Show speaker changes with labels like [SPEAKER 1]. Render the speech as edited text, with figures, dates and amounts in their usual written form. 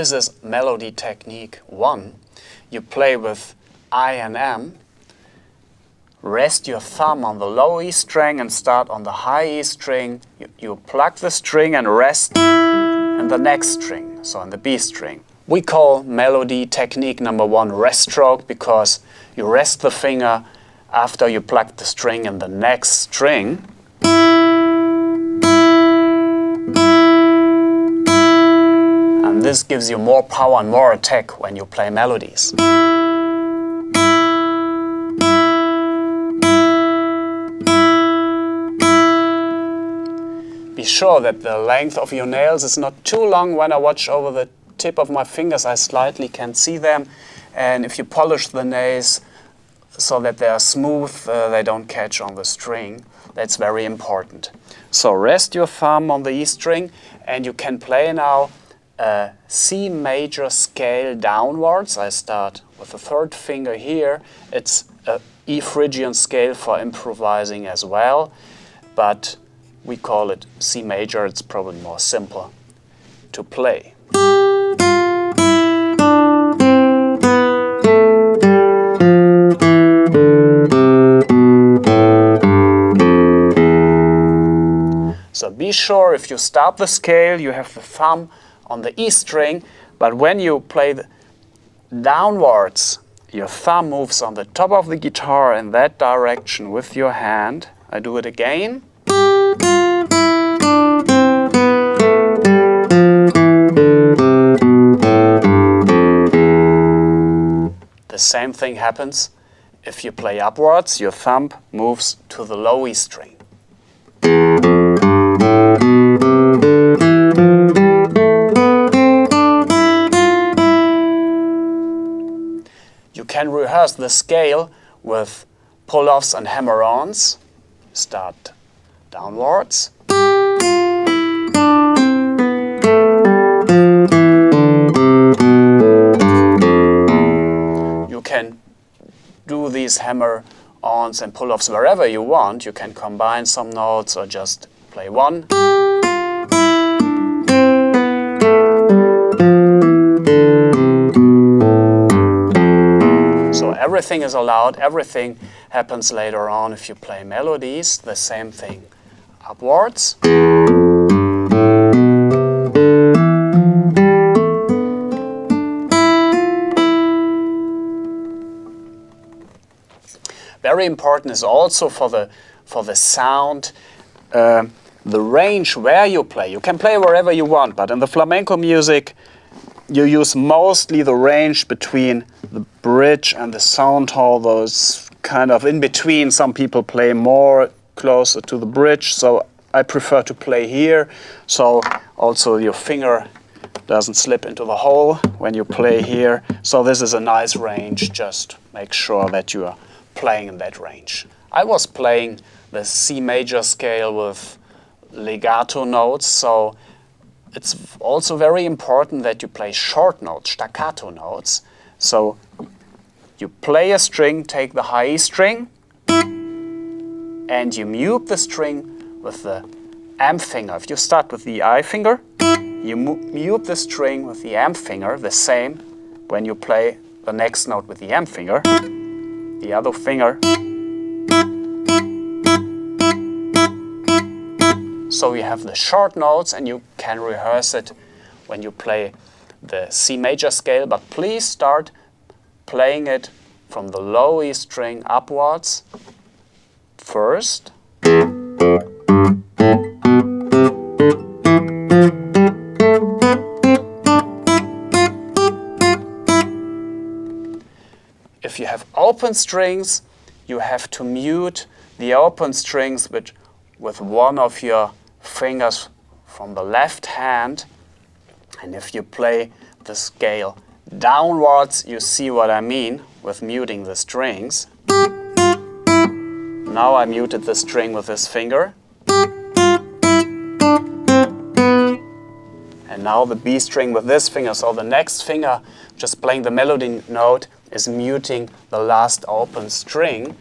[SPEAKER 1] this is melody technique 1. You play with I and M. Rest your thumb on the low E string and start on the high E string. You pluck the string and rest in the next string, so on the B string. We call melody technique number 1 rest stroke because you rest the finger after you pluck the string in the next string. And this gives you more power and more attack when you play melodies. Be sure that the length of your nails is not too long. When I watch over the tip of my fingers, I slightly can see them. And if you polish the nails so that they are smooth, they don't catch on the string. That's very important. So rest your thumb on the E string and you can play now a C major scale downwards. I start with the 3rd finger here. It's a E Phrygian scale for improvising as well, but we call it C major. It's probably more simple to play. So be sure if you start the scale, you have the thumb on the E string, but when you play downwards, your thumb moves on the top of the guitar in that direction with your hand. I do it again. The same thing happens if you play upwards, your thumb moves to the low E string. You can rehearse the scale with pull-offs and hammer-ons. Start downwards. You can do these hammer-ons and pull-offs wherever you want. You can combine some notes or just play one. So everything is allowed, everything happens later on if you play melodies. The same thing upwards. Very important is also for the sound, the range where you play. You can play wherever you want, but in the flamenco music, you use mostly the range between the bridge and the sound hole, those kind of in between. Some people play more closer to the bridge, so I prefer to play here, so also your finger doesn't slip into the hole when you play here. So this is a nice range, just make sure that you are playing in that range. I was playing the C major scale with legato notes, so it's also very important that you play short notes, staccato notes. So you play a string, take the high E string, and you mute the string with the M finger. If you start with the I finger, you mute the string with the M finger, the same when you play the next note with the M finger. The other finger. So you have the short notes and you can rehearse it when you play the C major scale, but please start playing it from the low E string upwards first. If you have open strings, you have to mute the open strings with one of your fingers from the left hand. And if you play the scale downwards, you see what I mean with muting the strings. Now I muted the string with this finger. And now the B string with this finger. So the next finger, just playing the melody note, is muting the last open string.